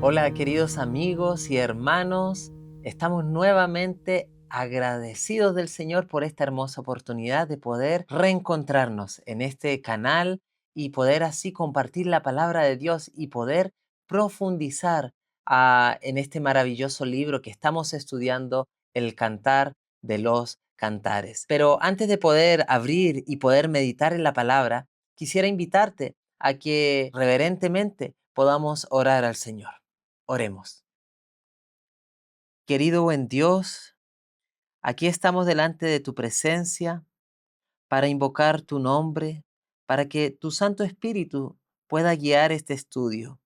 Hola queridos amigos y hermanos, estamos nuevamente agradecidos del Señor por esta hermosa oportunidad de poder reencontrarnos en este canal y poder así compartir la palabra de Dios y poder profundizar en este maravilloso libro que estamos estudiando, el Cantar de los Cantares. Pero antes de poder abrir y poder meditar en la palabra, quisiera invitarte a que reverentemente podamos orar al Señor. Oremos. Querido buen Dios, aquí estamos delante de tu presencia para invocar tu nombre, para que tu Santo Espíritu pueda guiar este estudio.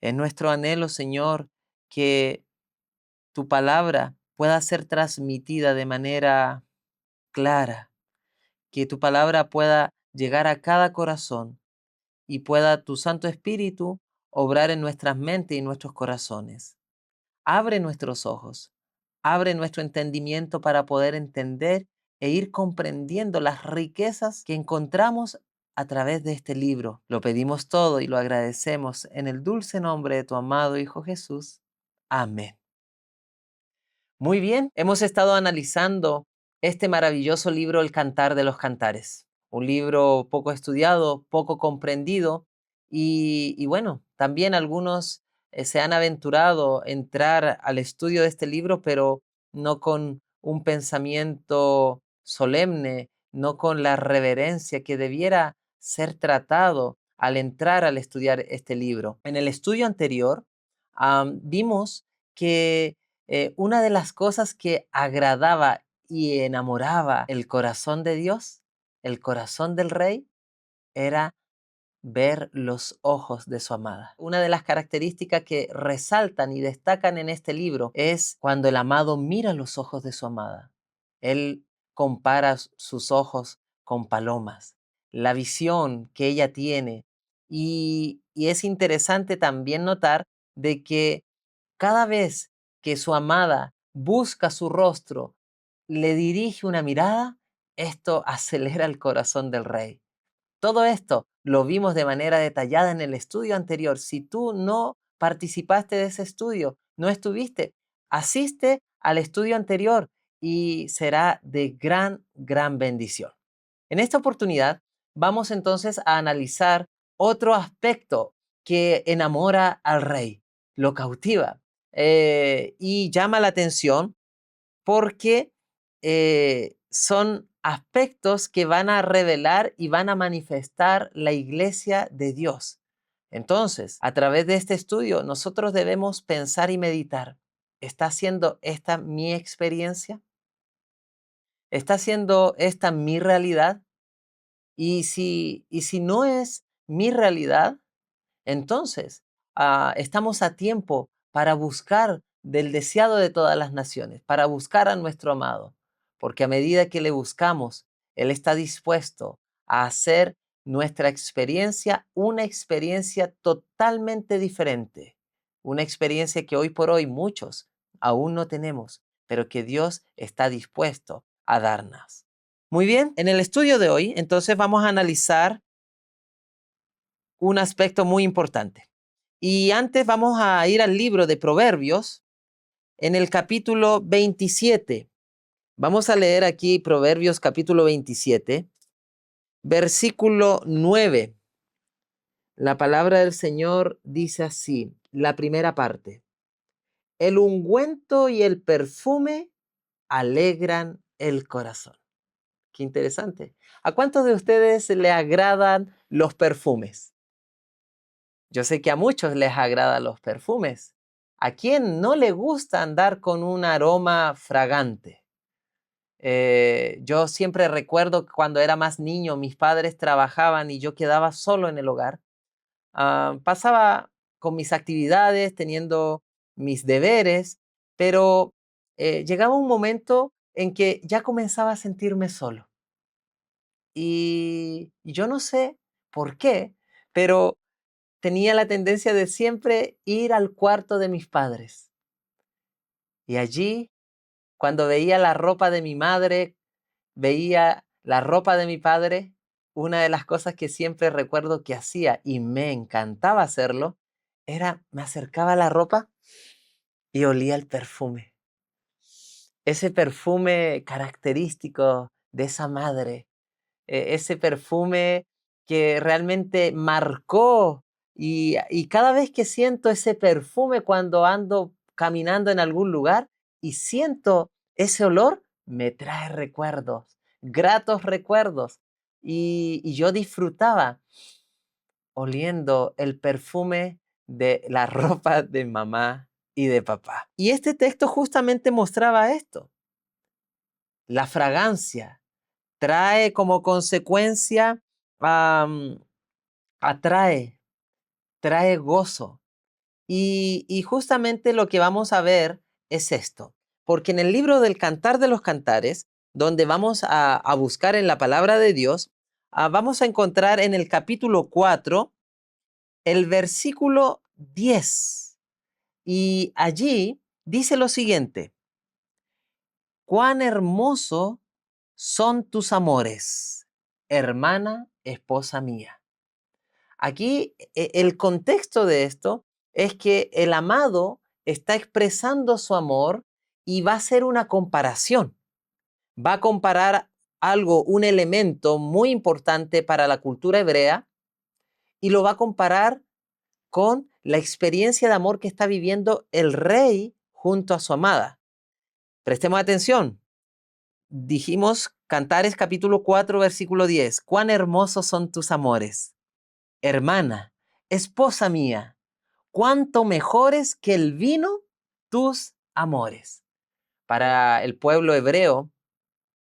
Es nuestro anhelo, Señor, que tu palabra pueda ser transmitida de manera clara, que tu palabra pueda llegar a cada corazón y pueda tu Santo Espíritu obrar en nuestras mentes y nuestros corazones. Abre nuestros ojos, abre nuestro entendimiento para poder entender e ir comprendiendo las riquezas que encontramos a través de este libro. Lo pedimos todo y lo agradecemos en el dulce nombre de tu amado Hijo Jesús. Amén. Muy bien, hemos estado analizando este maravilloso libro, El Cantar de los Cantares. Un libro poco estudiado, poco comprendido y bueno, también algunos se han aventurado a entrar al estudio de este libro, pero no con un pensamiento solemne, no con la reverencia que debiera ser tratado al entrar al estudiar este libro. En el estudio anterior, vimos que una de las cosas que agradaba y enamoraba el corazón de Dios, el corazón del rey, era ver los ojos de su amada. Una de las características que resaltan y destacan en este libro es cuando el amado mira los ojos de su amada. Él compara sus ojos con palomas, la visión que ella tiene. Y es interesante también notar de que cada vez que su amada busca su rostro, le dirige una mirada, esto acelera el corazón del rey. Todo esto lo vimos de manera detallada en el estudio anterior. Si tú no participaste de ese estudio, no estuviste, asiste al estudio anterior y será de gran bendición. En esta oportunidad vamos entonces a analizar otro aspecto que enamora al rey, lo cautiva y llama la atención porque son aspectos que van a revelar y van a manifestar la iglesia de Dios. Entonces, a través de este estudio, nosotros debemos pensar y meditar. ¿Está siendo esta mi experiencia? ¿Está siendo esta mi realidad? Y si no es mi realidad, entonces estamos a tiempo para buscar del deseado de todas las naciones, para buscar a nuestro amado, porque a medida que le buscamos, Él está dispuesto a hacer nuestra experiencia una experiencia totalmente diferente, una experiencia que hoy por hoy muchos aún no tenemos, pero que Dios está dispuesto a darnos. Muy bien, en el estudio de hoy, entonces vamos a analizar un aspecto muy importante. Y antes vamos a ir al libro de Proverbios en el capítulo 27. Vamos a leer aquí Proverbios capítulo 27, versículo 9. La palabra del Señor dice así, la primera parte. El ungüento y el perfume alegran el corazón. Qué interesante. ¿A cuántos de ustedes le agradan los perfumes? Yo sé que a muchos les agradan los perfumes. ¿A quién no le gusta andar con un aroma fragante? Yo siempre recuerdo que cuando era más niño, mis padres trabajaban y yo quedaba solo en el hogar. Pasaba con mis actividades, teniendo mis deberes, pero llegaba un momento en que ya comenzaba a sentirme solo. Y yo no sé por qué, pero tenía la tendencia de siempre ir al cuarto de mis padres. Y allí, cuando veía la ropa de mi madre, veía la ropa de mi padre, una de las cosas que siempre recuerdo que hacía y me encantaba hacerlo, me acercaba a la ropa y olía el perfume. Ese perfume característico de esa madre, ese perfume que realmente marcó y cada vez que siento ese perfume cuando ando caminando en algún lugar y siento ese olor, me trae recuerdos, gratos recuerdos. Y yo disfrutaba oliendo el perfume de la ropa de mamá y de papá. Y este texto justamente mostraba esto. La fragancia trae como consecuencia, atrae, trae gozo. Y justamente lo que vamos a ver es esto. Porque en el libro del Cantar de los Cantares, donde vamos a buscar en la palabra de Dios, vamos a encontrar en el capítulo 4, el versículo 10. Y allí dice lo siguiente: cuán hermoso son tus amores, hermana, esposa mía. Aquí el contexto de esto es que el amado está expresando su amor y va a hacer una comparación. Va a comparar algo, un elemento muy importante para la cultura hebrea, y lo va a comparar con la experiencia de amor que está viviendo el rey junto a su amada. Prestemos atención. Dijimos Cantares capítulo 4, versículo 10. Cuán hermosos son tus amores, hermana, esposa mía, cuánto mejores que el vino tus amores. Para el pueblo hebreo,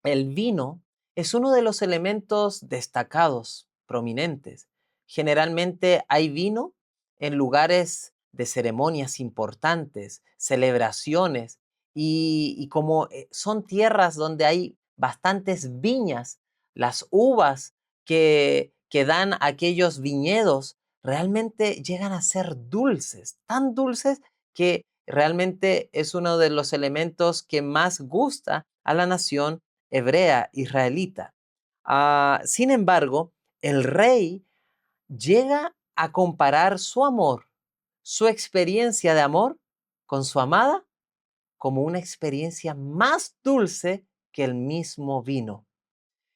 el vino es uno de los elementos destacados, prominentes. Generalmente hay vino en lugares de ceremonias importantes, celebraciones, y como son tierras donde hay bastantes viñas, las uvas que dan aquellos viñedos realmente llegan a ser dulces, tan dulces que realmente es uno de los elementos que más gusta a la nación hebrea, israelita. Sin embargo, el rey llega a comparar su amor, su experiencia de amor con su amada, como una experiencia más dulce que el mismo vino.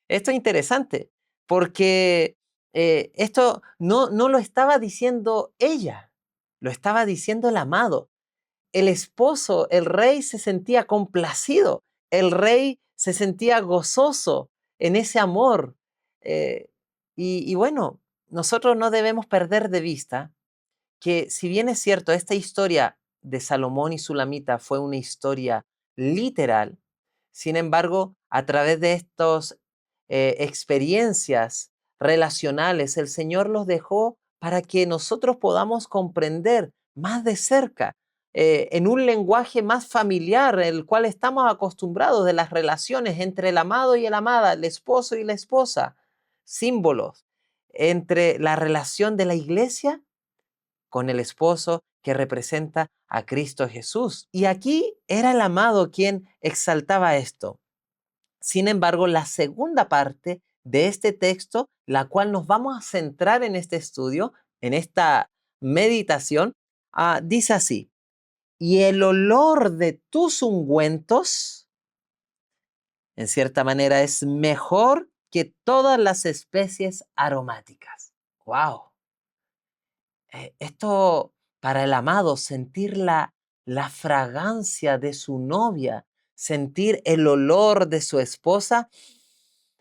Esto es interesante porque esto no lo estaba diciendo ella, lo estaba diciendo el amado. El esposo, el rey se sentía complacido, el rey se sentía gozoso en ese amor. Eh, y bueno, nosotros no debemos perder de vista que, si bien es cierto, esta historia de Salomón y Sulamita fue una historia literal, sin embargo, a través de estas experiencias relacionales, el Señor los dejó para que nosotros podamos comprender más de cerca, en un lenguaje más familiar, el cual estamos acostumbrados, de las relaciones entre el amado y la amada, el esposo y la esposa, símbolos entre la relación de la iglesia con el esposo que representa a Cristo Jesús. Y aquí era el amado quien exaltaba esto. Sin embargo, la segunda parte de este texto, la cual nos vamos a centrar en este estudio, en esta meditación, dice así: y el olor de tus ungüentos, en cierta manera, es mejor que todas las especies aromáticas. ¡Wow! Esto para el amado, sentir la fragancia de su novia, sentir el olor de su esposa,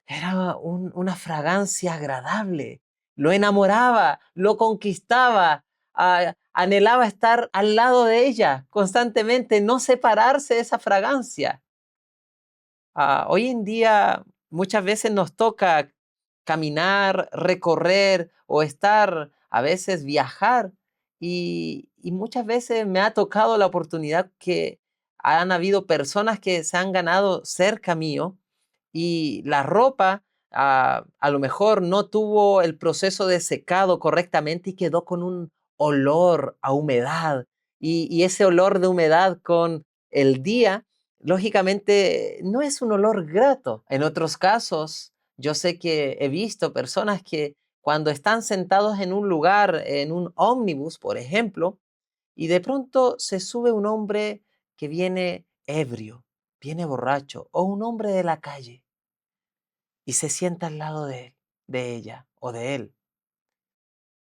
era una fragancia agradable. Lo enamoraba, lo conquistaba, anhelaba estar al lado de ella constantemente, no separarse de esa fragancia. Hoy en día muchas veces nos toca caminar, recorrer o estar, a veces viajar, y muchas veces me ha tocado la oportunidad que han habido personas que se han ganado cerca mío y la ropa a lo mejor no tuvo el proceso de secado correctamente y quedó con un olor a humedad, y ese olor de humedad con el día lógicamente no es un olor grato. En otros casos, yo sé que he visto personas que cuando están sentados en un lugar, en un ómnibus, por ejemplo, y de pronto se sube un hombre que viene ebrio, viene borracho, o un hombre de la calle, y se sienta al lado de él, de ella o de él,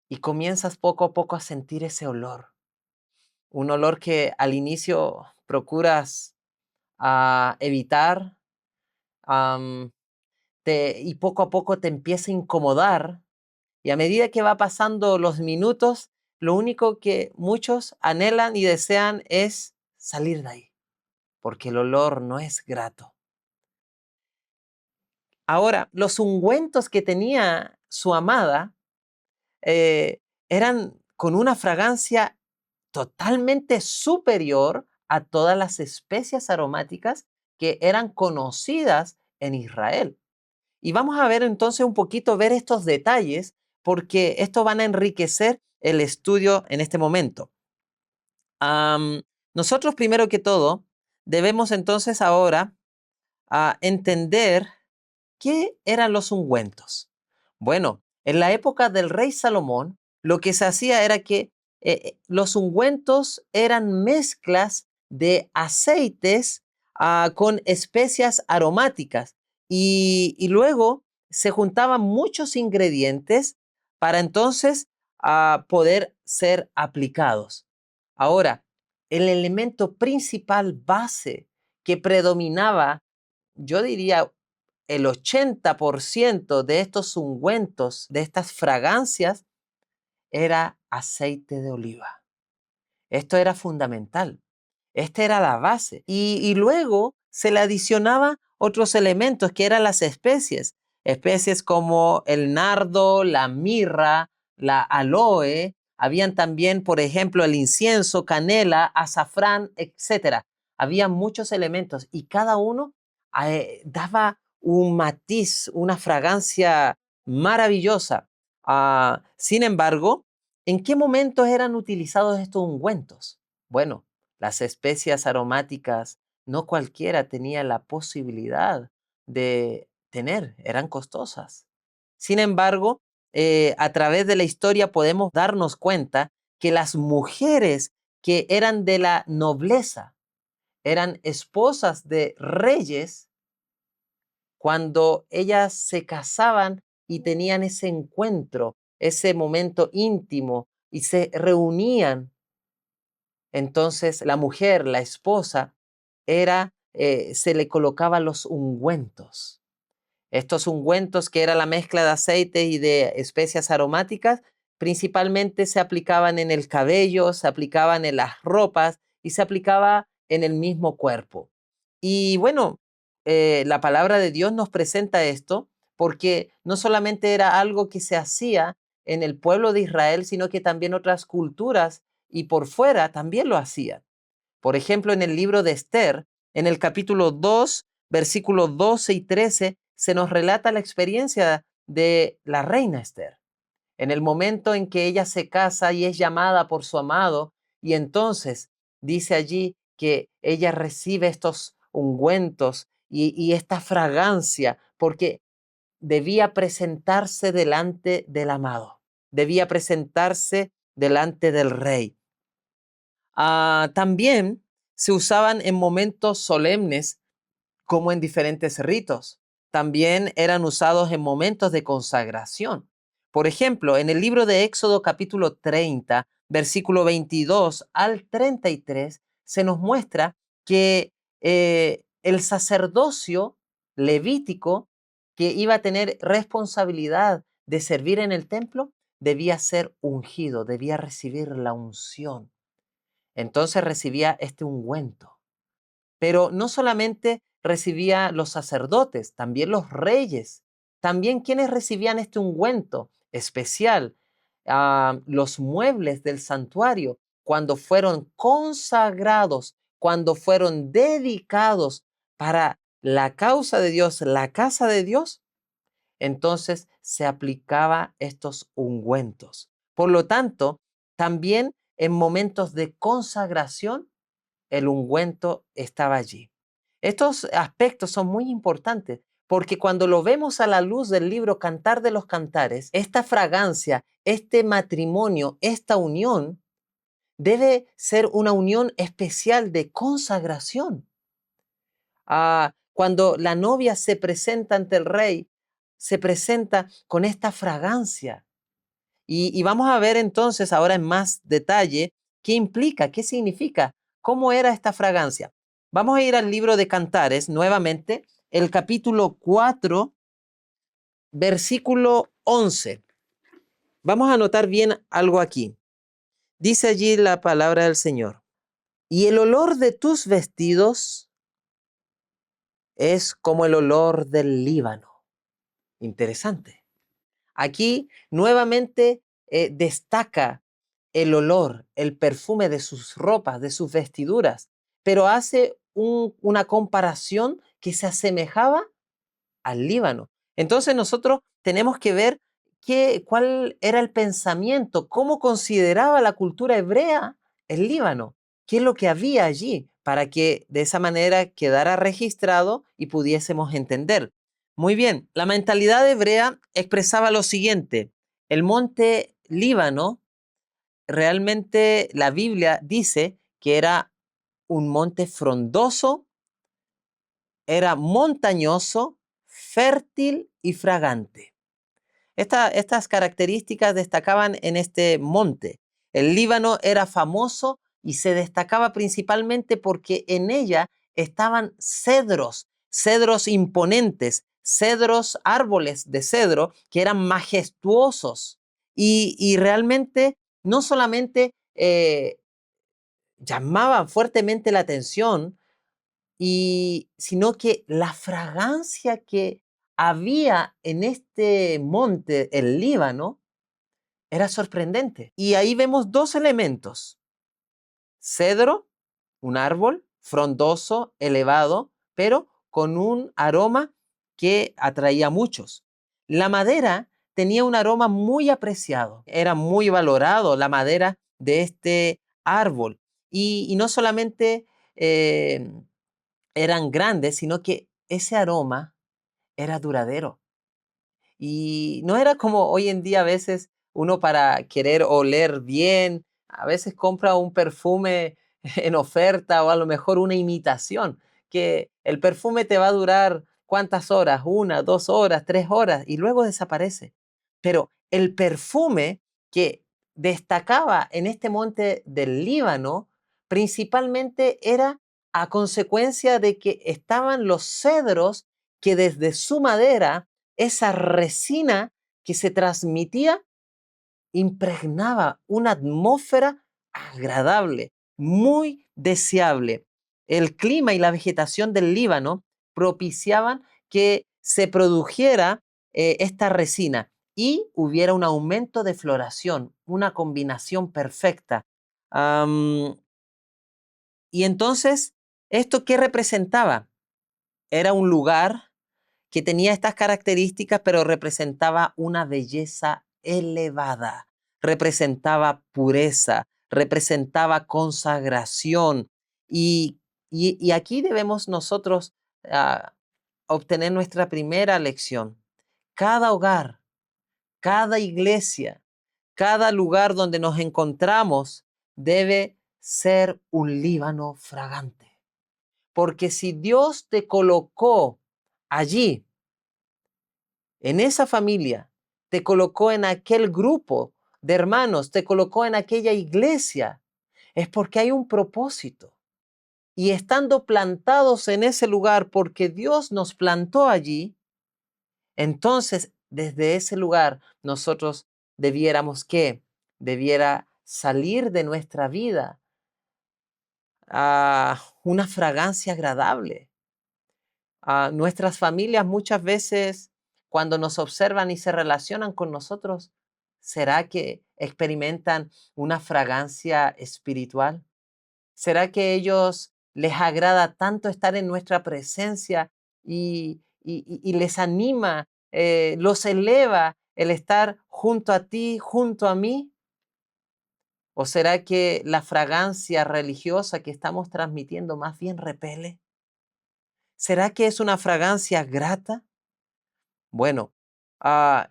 y comienzas poco a poco a sentir ese olor, un olor que al inicio procuras evitar, am, y poco a poco te empieza a incomodar, y a medida que va pasando los minutos, lo único que muchos anhelan y desean es salir de ahí, porque el olor no es grato. Ahora, los ungüentos que tenía su amada eh, eran con una fragancia totalmente superior a todas las especias aromáticas que eran conocidas en Israel. Y vamos a ver entonces un poquito, ver estos detalles, porque estos van a enriquecer el estudio en este momento. Nosotros primero que todo debemos entonces ahora entender qué eran los ungüentos. Bueno, en la época del rey Salomón, lo que se hacía era que los ungüentos eran mezclas de aceites con especias aromáticas y luego se juntaban muchos ingredientes para entonces poder ser aplicados. Ahora, el elemento principal base que predominaba, yo diría el 80% de estos ungüentos, de estas fragancias, era aceite de oliva. Esto era fundamental. Esta era la base. Y luego se le adicionaba otros elementos que eran las especies. Especies como el nardo, la mirra, la aloe. Habían también, por ejemplo, el incienso, canela, azafrán, etcétera. Había muchos elementos y cada uno daba un matiz, una fragancia maravillosa. Sin embargo, ¿en qué momentos eran utilizados estos ungüentos? Bueno, las especias aromáticas no cualquiera tenía la posibilidad de tener, eran costosas. Sin embargo, a través de la historia podemos darnos cuenta que las mujeres que eran de la nobleza, eran esposas de reyes, cuando ellas se casaban y tenían ese encuentro, ese momento íntimo y se reunían, entonces la mujer, la esposa, se le colocaba los ungüentos. Estos ungüentos, que era la mezcla de aceite y de especias aromáticas, principalmente se aplicaban en el cabello, se aplicaban en las ropas y se aplicaba en el mismo cuerpo. Y bueno, la palabra de Dios nos presenta esto porque no solamente era algo que se hacía en el pueblo de Israel, sino que también otras culturas y por fuera también lo hacían. Por ejemplo, en el libro de Esther, en el capítulo 2, versículos 12 y 13, se nos relata la experiencia de la reina Esther. En el momento en que ella se casa y es llamada por su amado, y entonces dice allí que ella recibe estos ungüentos y esta fragancia, porque debía presentarse delante del amado, debía presentarse delante del rey. También se usaban en momentos solemnes como en diferentes ritos. También eran usados en momentos de consagración. Por ejemplo, en el libro de Éxodo capítulo 30, versículo 22 al 33, se nos muestra que el sacerdocio levítico que iba a tener responsabilidad de servir en el templo debía ser ungido, debía recibir la unción. Entonces recibía este ungüento. Pero no solamente recibía los sacerdotes, también los reyes, también quienes recibían este ungüento especial, los muebles del santuario, cuando fueron consagrados, cuando fueron dedicados para la causa de Dios, la casa de Dios, entonces se aplicaba estos ungüentos. Por lo tanto, también en momentos de consagración, el ungüento estaba allí. Estos aspectos son muy importantes porque cuando lo vemos a la luz del libro Cantar de los Cantares, esta fragancia, este matrimonio, esta unión, debe ser una unión especial de consagración. Cuando la novia se presenta ante el rey, se presenta con esta fragancia. Y vamos a ver entonces ahora en más detalle qué implica, qué significa, cómo era esta fragancia. Vamos a ir al libro de Cantares nuevamente, el capítulo 4, versículo 11. Vamos a notar bien algo aquí. Dice allí la palabra del Señor. Y el olor de tus vestidos es como el olor del Líbano. Interesante. Aquí nuevamente destaca el olor, el perfume de sus ropas, de sus vestiduras, pero hace una comparación que se asemejaba al Líbano. Entonces nosotros tenemos que ver cuál era el pensamiento, cómo consideraba la cultura hebrea el Líbano, qué es lo que había allí, para que de esa manera quedara registrado y pudiésemos entender. Muy bien, la mentalidad hebrea expresaba lo siguiente: el monte Líbano, realmente la Biblia dice que era un monte frondoso, era montañoso, fértil y fragante. Estas características destacaban en este monte. El Líbano era famoso y se destacaba principalmente porque en ella estaban cedros, cedros imponentes, cedros, árboles de cedro que eran majestuosos y realmente no solamente llamaban fuertemente la atención, sino que la fragancia que había en este monte, el Líbano, era sorprendente. Y ahí vemos dos elementos: cedro, un árbol frondoso, elevado, pero con un aroma que atraía a muchos. La madera tenía un aroma muy apreciado, era muy valorado la madera de este árbol. Y no solamente eran grandes, sino que ese aroma era duradero. Y no era como hoy en día a veces uno, para querer oler bien, a veces compra un perfume en oferta o a lo mejor una imitación, que el perfume te va a durar ¿cuántas horas? 1, 2 horas, 3 horas y luego desaparece. Pero el perfume que destacaba en este monte del Líbano principalmente era a consecuencia de que estaban los cedros que desde su madera, esa resina que se transmitía, impregnaba una atmósfera agradable, muy deseable. El clima y la vegetación del Líbano propiciaban que se produjera esta resina y hubiera un aumento de floración, una combinación perfecta. Y entonces, ¿esto qué representaba? Era un lugar que tenía estas características, pero representaba una belleza elevada, representaba pureza, representaba consagración. Y aquí debemos nosotros ah, obtener nuestra primera lección. Cada hogar, cada iglesia, cada lugar donde nos encontramos debe ser un Líbano fragante. Porque si Dios te colocó allí, en esa familia, te colocó en aquel grupo de hermanos, te colocó en aquella iglesia, es porque hay un propósito. Y estando plantados en ese lugar porque Dios nos plantó allí, entonces desde ese lugar nosotros debiera salir de nuestra vida a una fragancia agradable. Nuestras familias muchas veces, cuando nos observan y se relacionan con nosotros, ¿será que experimentan una fragancia espiritual? ¿Será que a ellos les agrada tanto estar en nuestra presencia y les anima, los eleva el estar junto a ti, junto a mí? ¿O será que la fragancia religiosa que estamos transmitiendo más bien repele? ¿Será que es una fragancia grata? Bueno,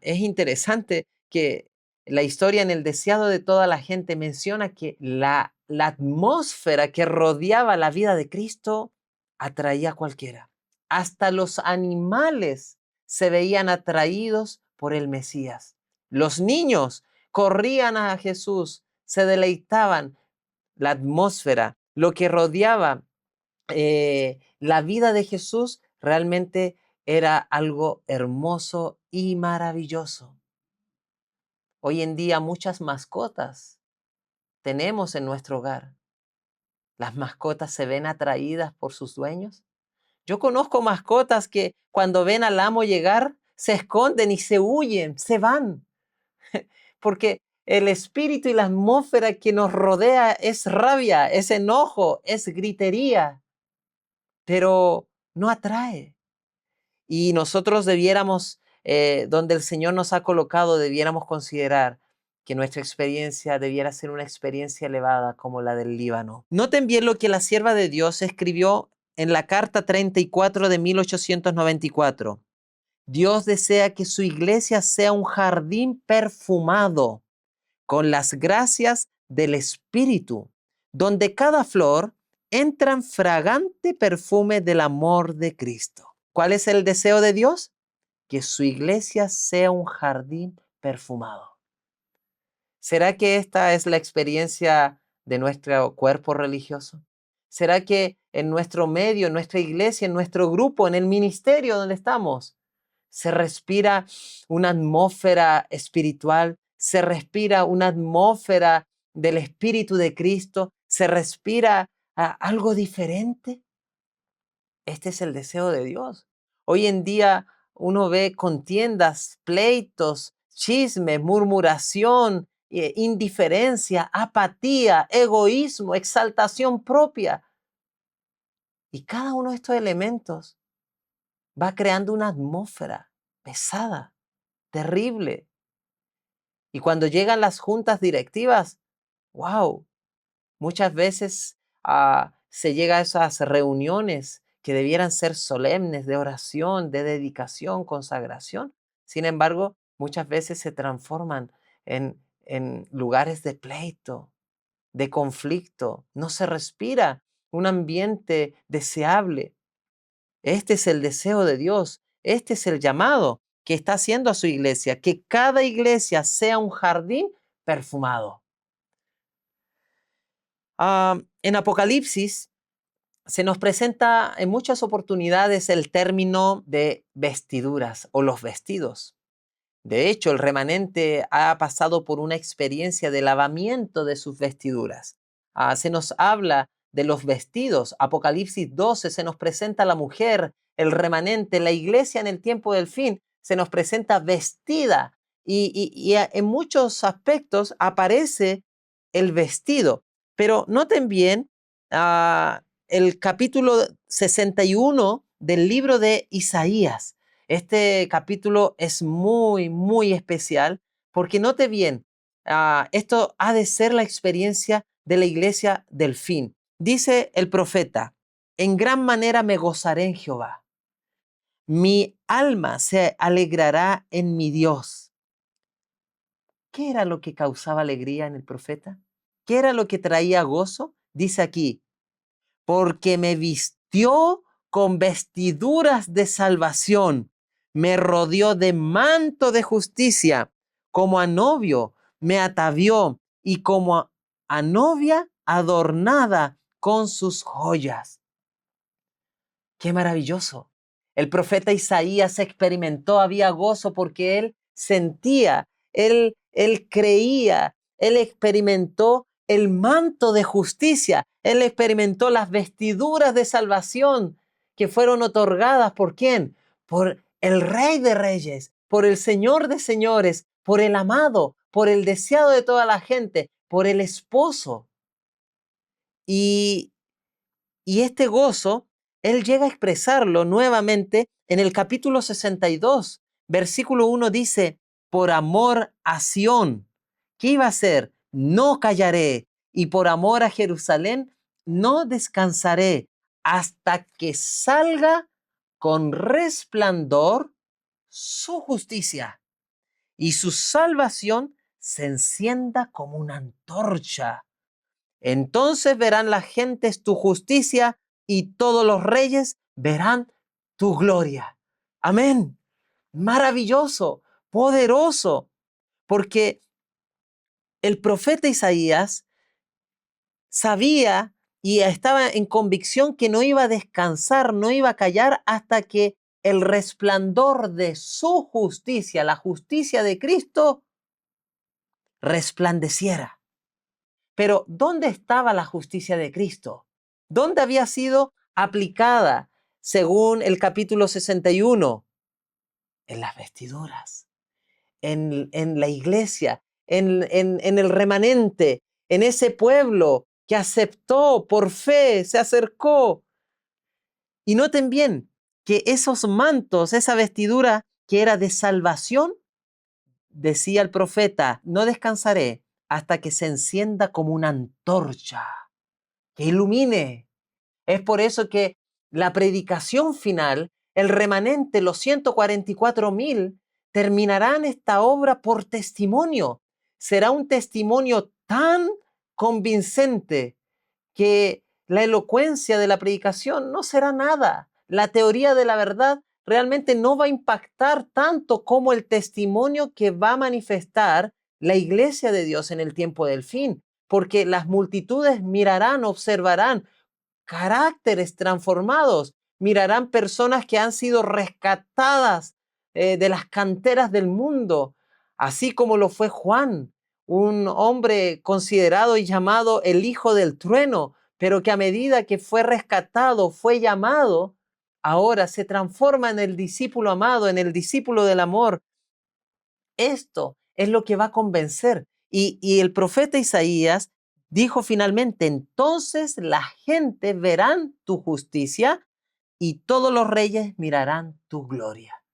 es interesante que la historia en el deseado de toda la gente menciona que la atmósfera que rodeaba la vida de Cristo atraía a cualquiera. Hasta los animales se veían atraídos por el Mesías. Los niños corrían a Jesús, se deleitaban. La atmósfera, lo que rodeaba la vida de Jesús realmente era algo hermoso y maravilloso. Hoy en día muchas mascotas tenemos en nuestro hogar. Las mascotas se ven atraídas por sus dueños. Yo conozco mascotas que cuando ven al amo llegar, se esconden y se huyen, se van, porque el espíritu y la atmósfera que nos rodea es rabia, es enojo, es gritería, pero no atrae. Y nosotros debiéramos, donde el Señor nos ha colocado, debiéramos considerar que nuestra experiencia debiera ser una experiencia elevada como la del Líbano. Noten bien lo que la sierva de Dios escribió en la carta 34 de 1894. Dios desea que su iglesia sea un jardín perfumado con las gracias del Espíritu, donde cada flor entra en fragante perfume del amor de Cristo. ¿Cuál es el deseo de Dios? Que su iglesia sea un jardín perfumado. ¿Será que esta es la experiencia de nuestro cuerpo religioso? ¿Será que en nuestro medio, en nuestra iglesia, en nuestro grupo, en el ministerio donde estamos, se respira una atmósfera espiritual, se respira una atmósfera del Espíritu de Cristo, se respira algo diferente? Este es el deseo de Dios. Hoy en día uno ve contiendas, pleitos, chismes, murmuración, indiferencia, apatía, egoísmo, exaltación propia. Y cada uno de estos elementos va creando una atmósfera pesada, terrible. Y cuando llegan las juntas directivas, wow, muchas veces se llega a esas reuniones que debieran ser solemnes de oración, de dedicación, consagración. Sin embargo, muchas veces se transforman en lugares de pleito, de conflicto. No se respira un ambiente deseable. Este es el deseo de Dios. Este es el llamado que está haciendo a su iglesia, que cada iglesia sea un jardín perfumado. En Apocalipsis se nos presenta en muchas oportunidades el término de vestiduras o los vestidos. De hecho, el remanente ha pasado por una experiencia de lavamiento de sus vestiduras. Se nos habla de los vestidos. Apocalipsis 12 se nos presenta la mujer, el remanente, la iglesia en el tiempo del fin, se nos presenta vestida y en muchos aspectos aparece el vestido. Pero noten bien el capítulo 61 del libro de Isaías. Este capítulo es muy, muy especial porque note bien, esto ha de ser la experiencia de la iglesia del fin. Dice el profeta, en gran manera me gozaré en Jehová. Mi alma se alegrará en mi Dios. ¿Qué era lo que causaba alegría en el profeta? ¿Qué era lo que traía gozo? Dice aquí, porque me vistió con vestiduras de salvación, me rodeó de manto de justicia, como a novio me atavió y como a novia adornada con sus joyas. ¡Qué maravilloso! El profeta Isaías experimentó, había gozo porque él sentía, él creía, él experimentó el manto de justicia, él experimentó las vestiduras de salvación que fueron otorgadas ¿por quién? Por el Rey de Reyes, por el Señor de Señores, por el amado, por el deseado de toda la gente, por el esposo. Y este gozo, él llega a expresarlo nuevamente en el capítulo 62, versículo 1 dice, por amor a Sión, ¿qué iba a hacer? No callaré, y por amor a Jerusalén, no descansaré hasta que salga con resplandor su justicia y su salvación se encienda como una antorcha. Entonces verán las gentes tu justicia y todos los reyes verán tu gloria. Amén. Maravilloso, poderoso, porque el profeta Isaías sabía y estaba en convicción que no iba a descansar, no iba a callar hasta que el resplandor de su justicia, la justicia de Cristo, resplandeciera. Pero ¿dónde estaba la justicia de Cristo? ¿Dónde había sido aplicada según el capítulo 61? En las vestiduras, en la iglesia, en el remanente, en ese pueblo que aceptó por fe, se acercó. Y noten bien que esos mantos, esa vestidura que era de salvación, decía el profeta, no descansaré hasta que se encienda como una antorcha, que ilumine. Es por eso que la predicación final, el remanente, los 144,000, terminarán esta obra por testimonio. Será un testimonio tan convincente que la elocuencia de la predicación no será nada. La teoría de la verdad realmente no va a impactar tanto como el testimonio que va a manifestar la iglesia de Dios en el tiempo del fin, porque las multitudes mirarán, observarán caracteres transformados, mirarán personas que han sido rescatadas de las canteras del mundo, así como lo fue Juan, un hombre considerado y llamado el hijo del trueno, pero que a medida que fue rescatado, fue llamado, ahora se transforma en el discípulo amado, en el discípulo del amor. Esto es lo que va a convencer. Y el profeta Isaías dijo finalmente, entonces la gente verán tu justicia y todos los reyes mirarán tu gloria.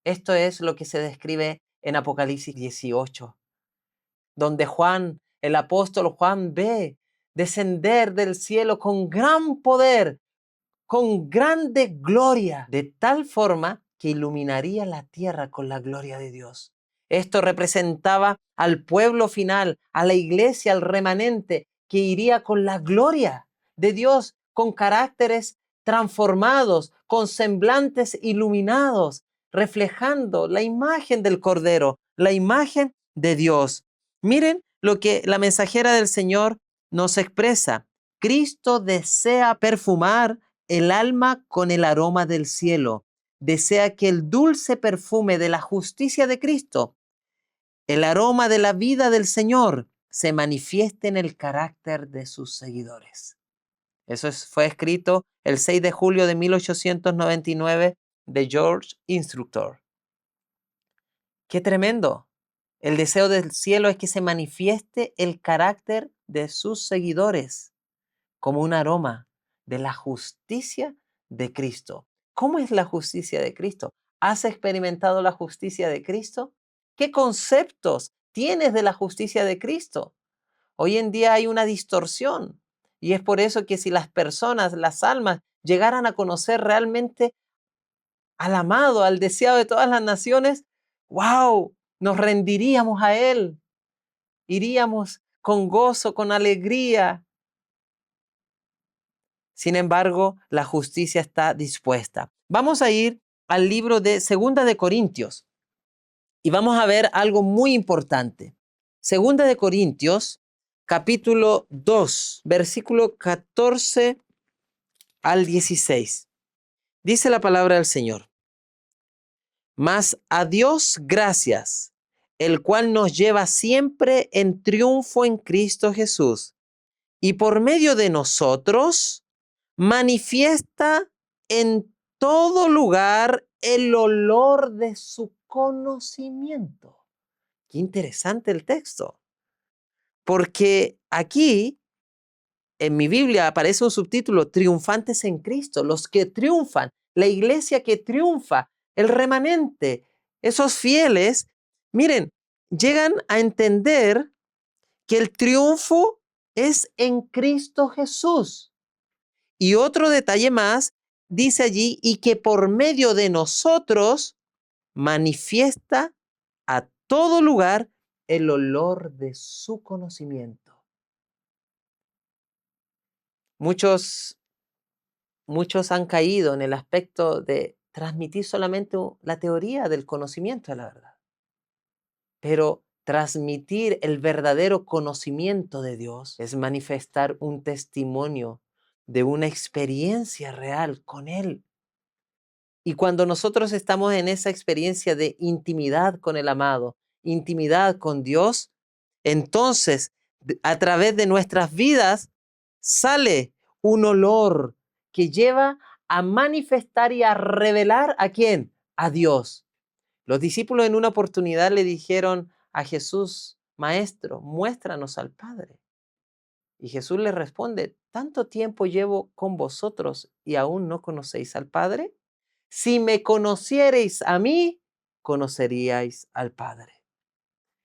Esto es lo que se describe en Apocalipsis 18, donde Juan, el apóstol Juan, ve descender del cielo con gran poder, con grande gloria, de tal forma que iluminaría la tierra con la gloria de Dios. Esto representaba al pueblo final, a la iglesia, al remanente, que iría con la gloria de Dios, con caracteres transformados, con semblantes iluminados, reflejando la imagen del Cordero, la imagen de Dios. Miren lo que la mensajera del Señor nos expresa. Cristo desea perfumar el alma con el aroma del cielo. Desea que el dulce perfume de la justicia de Cristo, el aroma de la vida del Señor, se manifieste en el carácter de sus seguidores. Fue escrito el 6 de julio de 1899 de George Instructor. ¡Qué tremendo! El deseo del cielo es que se manifieste el carácter de sus seguidores como un aroma de la justicia de Cristo. ¿Cómo es la justicia de Cristo? ¿Has experimentado la justicia de Cristo? ¿Qué conceptos tienes de la justicia de Cristo? Hoy en día hay una distorsión y es por eso que si las personas, las almas, llegaran a conocer realmente al amado, al deseado de todas las naciones, ¡wow! Nos rendiríamos a Él, iríamos con gozo, con alegría. Sin embargo, la justicia está dispuesta. Vamos a ir al libro de Segunda de Corintios y vamos a ver algo muy importante. Segunda de Corintios, capítulo 2, versículo 14 al 16. Dice la palabra del Señor. Mas a Dios gracias, el cual nos lleva siempre en triunfo en Cristo Jesús, y por medio de nosotros manifiesta en todo lugar el olor de su conocimiento. Qué interesante el texto, porque aquí en mi Biblia aparece un subtítulo, triunfantes en Cristo, los que triunfan, la iglesia que triunfa, el remanente, esos fieles, miren, llegan a entender que el triunfo es en Cristo Jesús. Y otro detalle más, dice allí, y que por medio de nosotros manifiesta a todo lugar el olor de su conocimiento. Muchos han caído en el aspecto de transmitir solamente la teoría del conocimiento de la verdad. Pero transmitir el verdadero conocimiento de Dios es manifestar un testimonio de una experiencia real con Él. Y cuando nosotros estamos en esa experiencia de intimidad con el amado, intimidad con Dios, entonces a través de nuestras vidas sale un olor que lleva a manifestar y a revelar ¿a quién? A Dios. Los discípulos en una oportunidad le dijeron a Jesús: Maestro, muéstranos al Padre. Y Jesús les responde: ¿tanto tiempo llevo con vosotros y aún no conocéis al Padre? Si me conocierais a mí, conoceríais al Padre.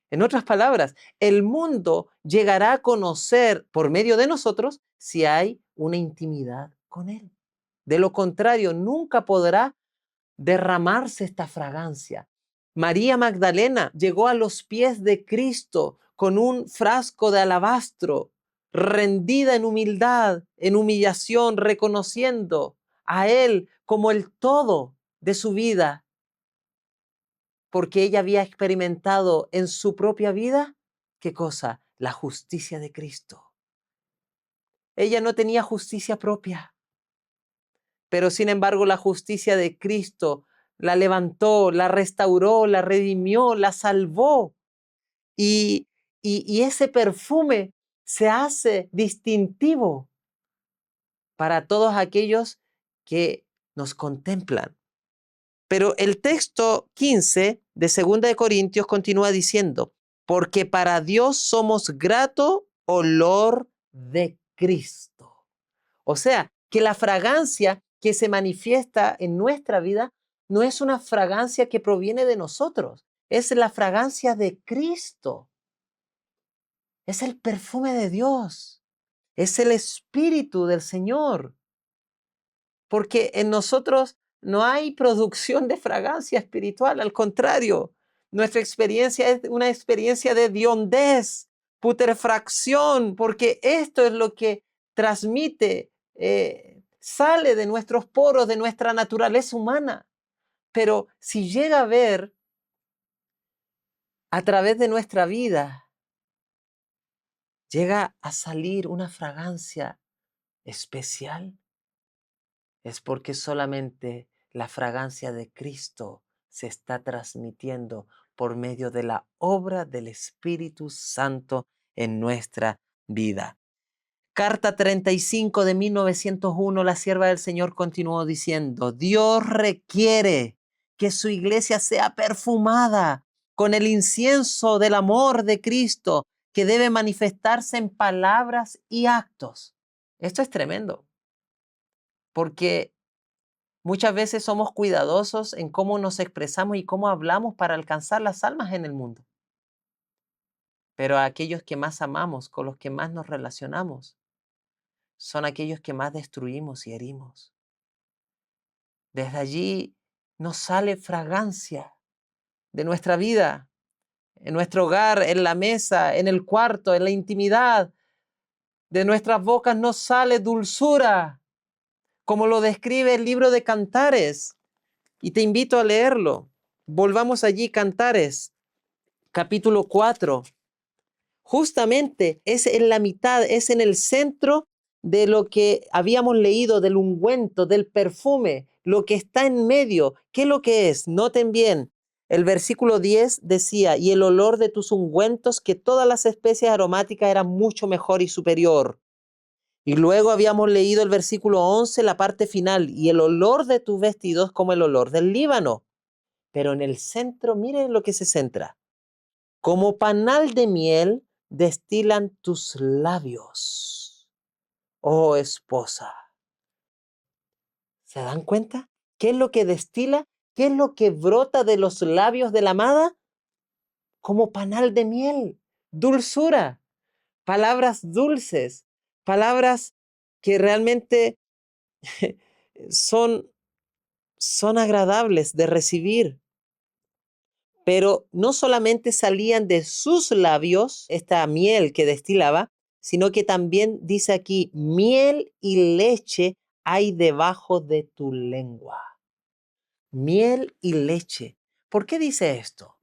En otras palabras, el mundo llegará a conocer por medio de nosotros si hay una intimidad con Él. De lo contrario, nunca podrá derramarse esta fragancia. María Magdalena llegó a los pies de Cristo con un frasco de alabastro, rendida en humildad, en humillación, reconociendo a Él como el todo de su vida, porque ella había experimentado en su propia vida, ¿qué cosa? La justicia de Cristo. Ella no tenía justicia propia, pero sin embargo la justicia de Cristo la levantó, la restauró, la redimió, la salvó. Y ese perfume se hace distintivo para todos aquellos que nos contemplan. Pero el texto 15 de 2 de Corintios continúa diciendo: porque para Dios somos grato olor de Cristo. O sea, que la fragancia que se manifiesta en nuestra vida no es una fragancia que proviene de nosotros, es la fragancia de Cristo. Es el perfume de Dios, es el Espíritu del Señor. Porque en nosotros no hay producción de fragancia espiritual, al contrario, nuestra experiencia es una experiencia de hediondez, putrefacción, porque esto es lo que transmite, sale de nuestros poros, de nuestra naturaleza humana. Pero si llega a ver a través de nuestra vida, llega a salir una fragancia especial, es porque solamente la fragancia de Cristo se está transmitiendo por medio de la obra del Espíritu Santo en nuestra vida. Carta 35 de 1901, la sierva del Señor continuó diciendo: Dios requiere que su iglesia sea perfumada con el incienso del amor de Cristo, que debe manifestarse en palabras y actos. Esto es tremendo, porque muchas veces somos cuidadosos en cómo nos expresamos y cómo hablamos para alcanzar las almas en el mundo. Pero a aquellos que más amamos, con los que más nos relacionamos, son aquellos que más destruimos y herimos. Desde allí nos sale fragancia de nuestra vida, en nuestro hogar, en la mesa, en el cuarto, en la intimidad. De nuestras bocas nos sale dulzura, como lo describe el libro de Cantares. Y te invito a leerlo. Volvamos allí, Cantares, capítulo 4. Justamente es en la mitad, es en el centro de lo que habíamos leído del ungüento, del perfume, lo que está en medio. ¿Qué es lo que es? Noten bien, el versículo 10 decía: y el olor de tus ungüentos, que todas las especies aromáticas, eran mucho mejor y superior. Y luego habíamos leído el versículo 11, la parte final: y el olor de tus vestidos como el olor del Líbano. Pero en el centro, miren lo que se centra: como panal de miel destilan tus labios, oh esposa. ¿Se dan cuenta? ¿Qué es lo que destila? ¿Qué es lo que brota de los labios de la amada? Como panal de miel, dulzura, palabras dulces, palabras que realmente son agradables de recibir. pero no solamente salían de sus labios esta miel que destilaba, sino que también dice aquí, miel y leche hay debajo de tu lengua. Miel y leche. ¿Por qué dice esto?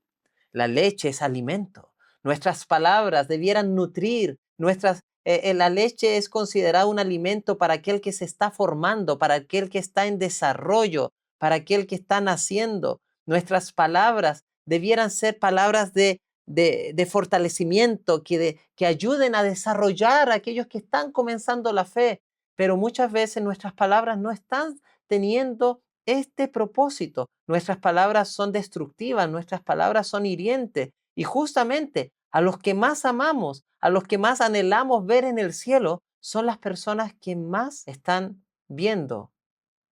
La leche es alimento. Nuestras palabras debieran nutrir. La leche es considerada un alimento para aquel que se está formando, para aquel que está en desarrollo, para aquel que está naciendo. Nuestras palabras debieran ser palabras de fortalecimiento, que ayuden a desarrollar a aquellos que están comenzando la fe. Pero muchas veces nuestras palabras no están teniendo este propósito. Nuestras palabras son destructivas, nuestras palabras son hirientes y justamente a los que más amamos, a los que más anhelamos ver en el cielo, son las personas que más están viendo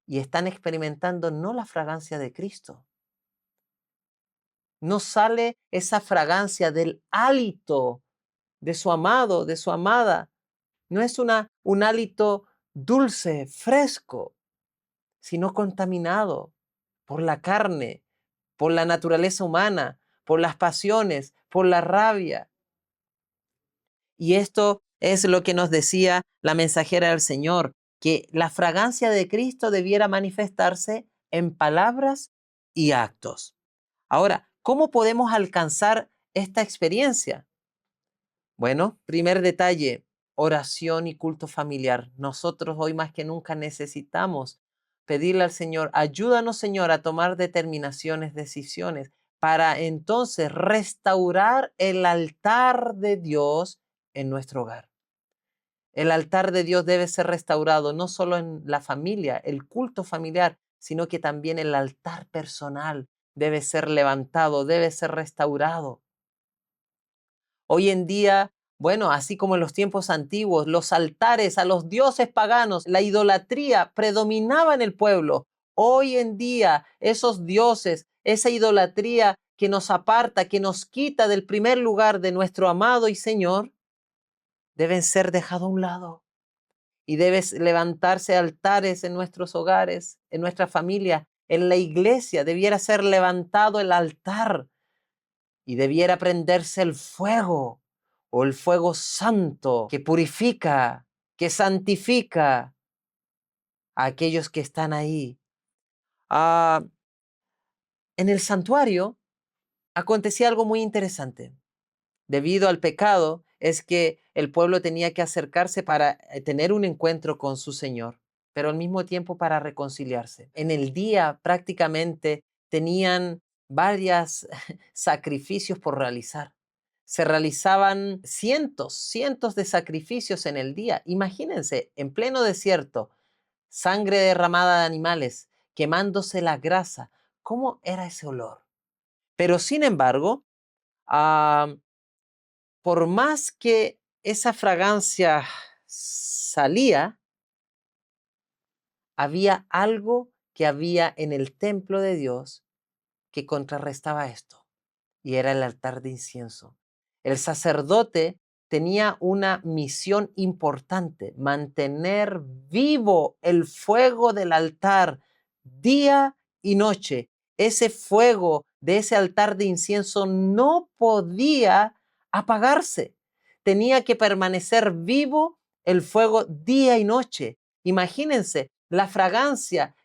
y están experimentando no la fragancia de Cristo. No sale esa fragancia del hálito de su amado, de su amada. No es un hálito dulce, fresco, sino contaminado por la carne, por la naturaleza humana, por las pasiones, por la rabia. Y esto es lo que nos decía la mensajera del Señor, que la fragancia de Cristo debiera manifestarse en palabras y actos. Ahora, ¿cómo podemos alcanzar esta experiencia? Bueno, primer detalle, oración y culto familiar. Nosotros hoy más que nunca necesitamos pedirle al Señor, ayúdanos Señor a tomar determinaciones, decisiones, para entonces restaurar el altar de Dios en nuestro hogar. El altar de Dios debe ser restaurado no solo en la familia, el culto familiar, sino que también el altar personal debe ser levantado, debe ser restaurado. Hoy en día, bueno, así como en los tiempos antiguos, los altares a los dioses paganos, la idolatría predominaba en el pueblo. Hoy en día, esos dioses, esa idolatría que nos aparta, que nos quita del primer lugar de nuestro amado y Señor, deben ser dejados a un lado. Y debes levantarse altares en nuestros hogares, en nuestra familia, en la iglesia. Debiera ser levantado el altar y debiera prenderse el fuego o el fuego santo que purifica, que santifica a aquellos que están ahí. Ah, en el santuario acontecía algo muy interesante. Debido al pecado, es que el pueblo tenía que acercarse para tener un encuentro con su Señor, pero al mismo tiempo para reconciliarse. En el día prácticamente tenían varios sacrificios por realizar. Se realizaban cientos de sacrificios en el día. Imagínense, en pleno desierto, sangre derramada de animales, quemándose la grasa. ¿Cómo era ese olor? Pero sin embargo, ah, por más que esa fragancia salía, había algo que había en el templo de Dios que contrarrestaba esto, y era el altar de incienso. El sacerdote tenía una misión importante: mantener vivo el fuego del altar día y noche. Ese fuego de ese altar de incienso no podía apagarse. Tenía que permanecer vivo el fuego día y noche. Imagínense la fragancia,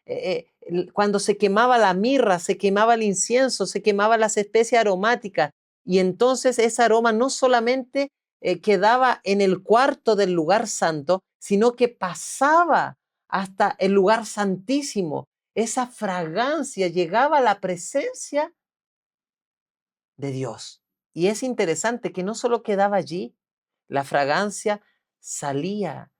cuando se quemaba la mirra, se quemaba el incienso, se quemaban las especies aromáticas, y entonces ese aroma no solamente quedaba en el cuarto del lugar santo, sino que pasaba hasta el lugar santísimo. Esa fragancia llegaba a la presencia de Dios. Y es interesante que no solo quedaba allí, la fragancia salía,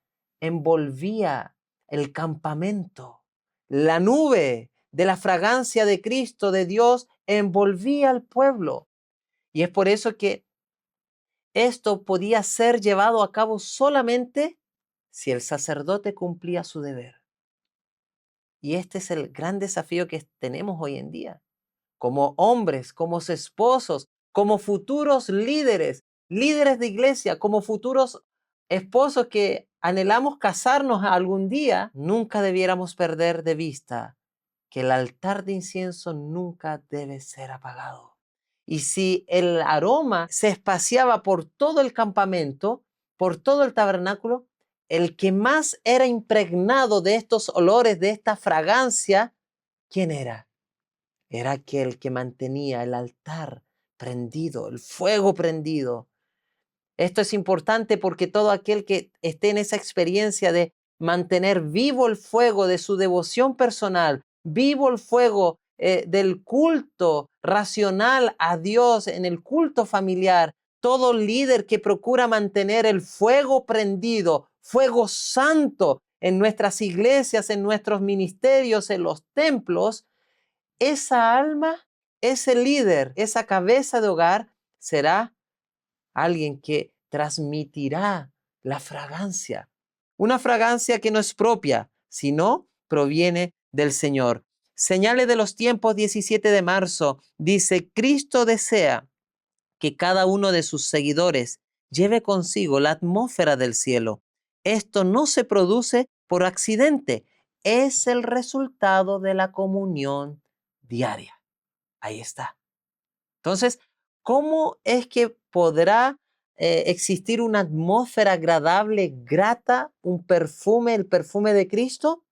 envolvía el campamento. La nube de la fragancia de Cristo, de Dios, envolvía al pueblo. Y es por eso que esto podía ser llevado a cabo solamente si el sacerdote cumplía su deber. Y este es el gran desafío que tenemos hoy en día, como hombres, como esposos, como futuros líderes, líderes de iglesia, como futuros esposos que anhelamos casarnos algún día. Nunca debiéramos perder de vista que el altar de incienso nunca debe ser apagado. Y si el aroma se espaciaba por todo el campamento, por todo el tabernáculo, el que más era impregnado de estos olores, de esta fragancia, ¿quién era? Era aquel que mantenía el altar prendido, el fuego prendido. Esto es importante porque todo aquel que esté en esa experiencia de mantener vivo el fuego de su devoción personal, vivo el fuego del culto racional a Dios, en el culto familiar, todo líder que procura mantener el fuego prendido, fuego santo en nuestras iglesias, en nuestros ministerios, en los templos, esa alma, ese líder, esa cabeza de hogar será alguien que transmitirá la fragancia. Una fragancia que no es propia, sino proviene del Señor. Señales de los tiempos, 17 de marzo, dice: Cristo desea que cada uno de sus seguidores lleve consigo la atmósfera del cielo. Esto no se produce por accidente, es el resultado de la comunión diaria. Ahí está. Entonces, ¿cómo es que podrá existir una atmósfera agradable, grata, un perfume, el perfume de Cristo?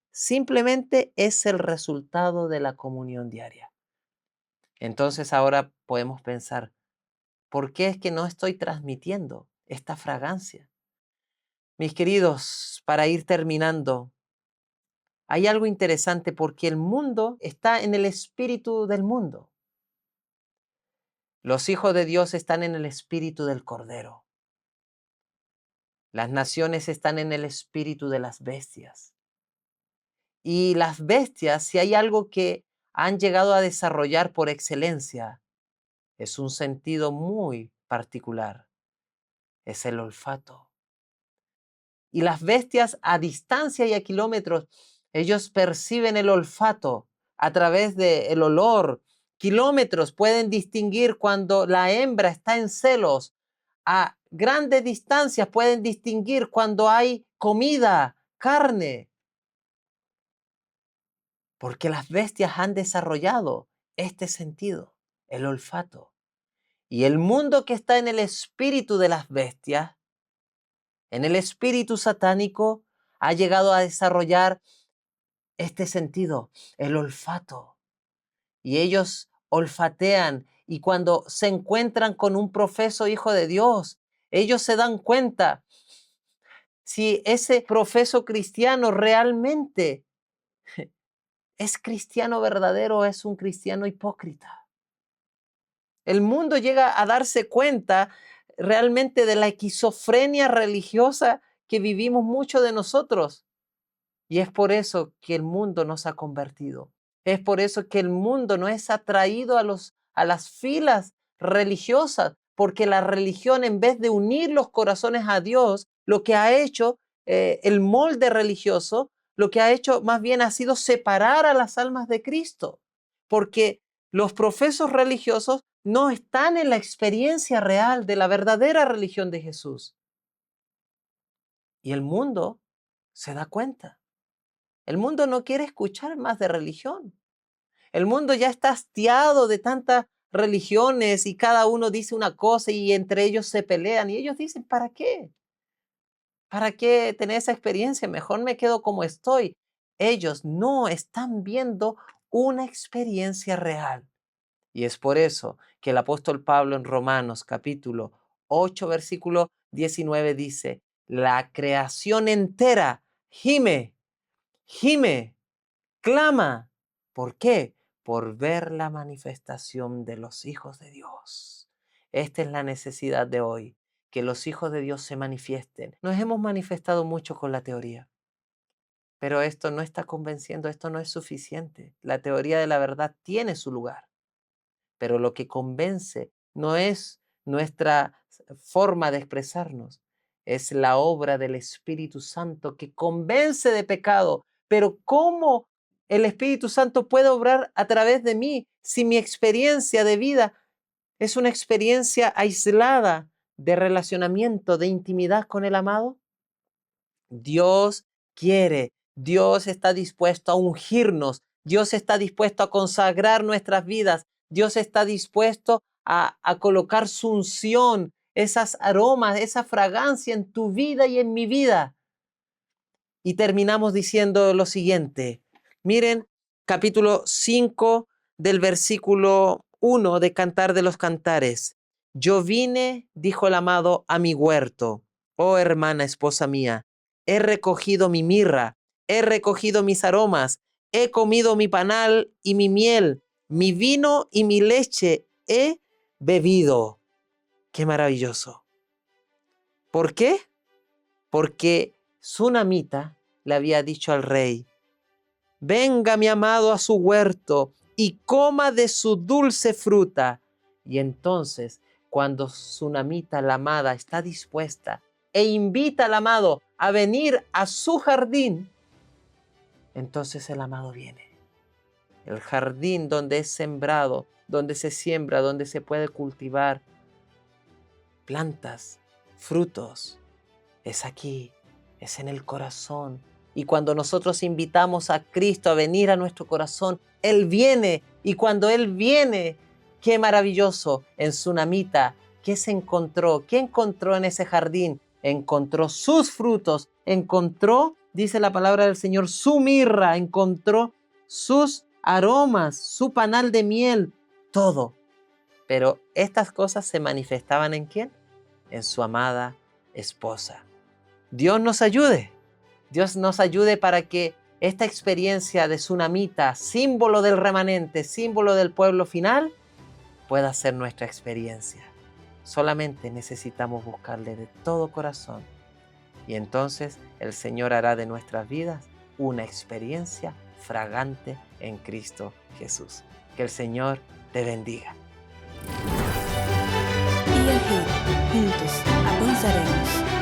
Simplemente es el resultado de la comunión diaria. Entonces ahora podemos pensar, ¿por qué es que no estoy transmitiendo esta fragancia? Mis queridos, para ir terminando, hay algo interesante porque el mundo está en el espíritu del mundo. Los hijos de Dios están en el espíritu del Cordero. Las naciones están en el espíritu de las bestias. Y las bestias, si hay algo que han llegado a desarrollar por excelencia, es un sentido muy particular, es el olfato. Y las bestias a distancia y a kilómetros, ellos perciben el olfato a través del olor. Kilómetros pueden distinguir cuando la hembra está en celos. A grandes distancias pueden distinguir cuando hay comida, carne, porque las bestias han desarrollado este sentido, el olfato. Y el mundo que está en el espíritu de las bestias, en el espíritu satánico, ha llegado a desarrollar este sentido, el olfato. Y ellos olfatean, y cuando se encuentran con un profeso hijo de Dios, ellos se dan cuenta si ese profeso cristiano realmente es cristiano verdadero o es un cristiano hipócrita. El mundo llega a darse cuenta realmente de la esquizofrenia religiosa que vivimos muchos de nosotros. Y es por eso que el mundo nos ha convertido. Es por eso que el mundo no es atraído a las filas religiosas, porque la religión, en vez de unir los corazones a Dios, lo que ha hecho el molde religioso, lo que ha hecho más bien ha sido separar a las almas de Cristo, porque los profesos religiosos no están en la experiencia real de la verdadera religión de Jesús. Y el mundo se da cuenta. El mundo no quiere escuchar más de religión. El mundo ya está hastiado de tantas religiones y cada uno dice una cosa y entre ellos se pelean y ellos dicen, ¿para qué? ¿Para qué tener esa experiencia? Mejor me quedo como estoy. Ellos no están viendo una experiencia real. Y es por eso que el apóstol Pablo en Romanos capítulo 8, versículo 19 dice, la creación entera gime, gime, clama. ¿Por qué? Por ver la manifestación de los hijos de Dios. Esta es la necesidad de hoy, que los hijos de Dios se manifiesten. Nos hemos manifestado mucho con la teoría, pero esto no está convenciendo, esto no es suficiente. La teoría de la verdad tiene su lugar, pero lo que convence no es nuestra forma de expresarnos, es la obra del Espíritu Santo que convence de pecado. Pero ¿cómo el Espíritu Santo puede obrar a través de mí si mi experiencia de vida es una experiencia aislada de relacionamiento, de intimidad con el amado? Dios quiere, Dios está dispuesto a ungirnos, Dios está dispuesto a consagrar nuestras vidas Dios está dispuesto a colocar su unción, esas aromas, esa fragancia en tu vida y en mi vida. Y terminamos diciendo lo siguiente. Miren, capítulo 5 del versículo 1 de Cantar de los Cantares. Yo vine, dijo el amado, a mi huerto. Oh hermana, esposa mía, he recogido mi mirra, he recogido mis aromas, he comido mi panal y mi miel, mi vino y mi leche he bebido. ¡Qué maravilloso! ¿Por qué? Porque Sunamita le había dicho al rey, venga mi amado a su huerto y coma de su dulce fruta. Y entonces, cuando Sunamita, la amada, está dispuesta e invita al amado a venir a su jardín, entonces el amado viene. El jardín donde es sembrado, donde se siembra, donde se puede cultivar plantas, frutos, es aquí, es en el corazón. Y cuando nosotros invitamos a Cristo a venir a nuestro corazón, Él viene. Y cuando Él viene, qué maravilloso, en Sunamita, ¿qué se encontró? ¿Qué encontró en ese jardín? Encontró sus frutos, encontró, dice la palabra del Señor, su mirra, encontró sus aromas, su panal de miel, todo. Pero estas cosas se manifestaban ¿en quién? En su amada esposa. Dios nos ayude. Dios nos ayude para que esta experiencia de Sunamita, símbolo del remanente, símbolo del pueblo final, pueda ser nuestra experiencia. Solamente necesitamos buscarle de todo corazón. Y entonces el Señor hará de nuestras vidas una experiencia fragante en Cristo Jesús. Que el Señor te bendiga. IAG, juntos avanzaremos.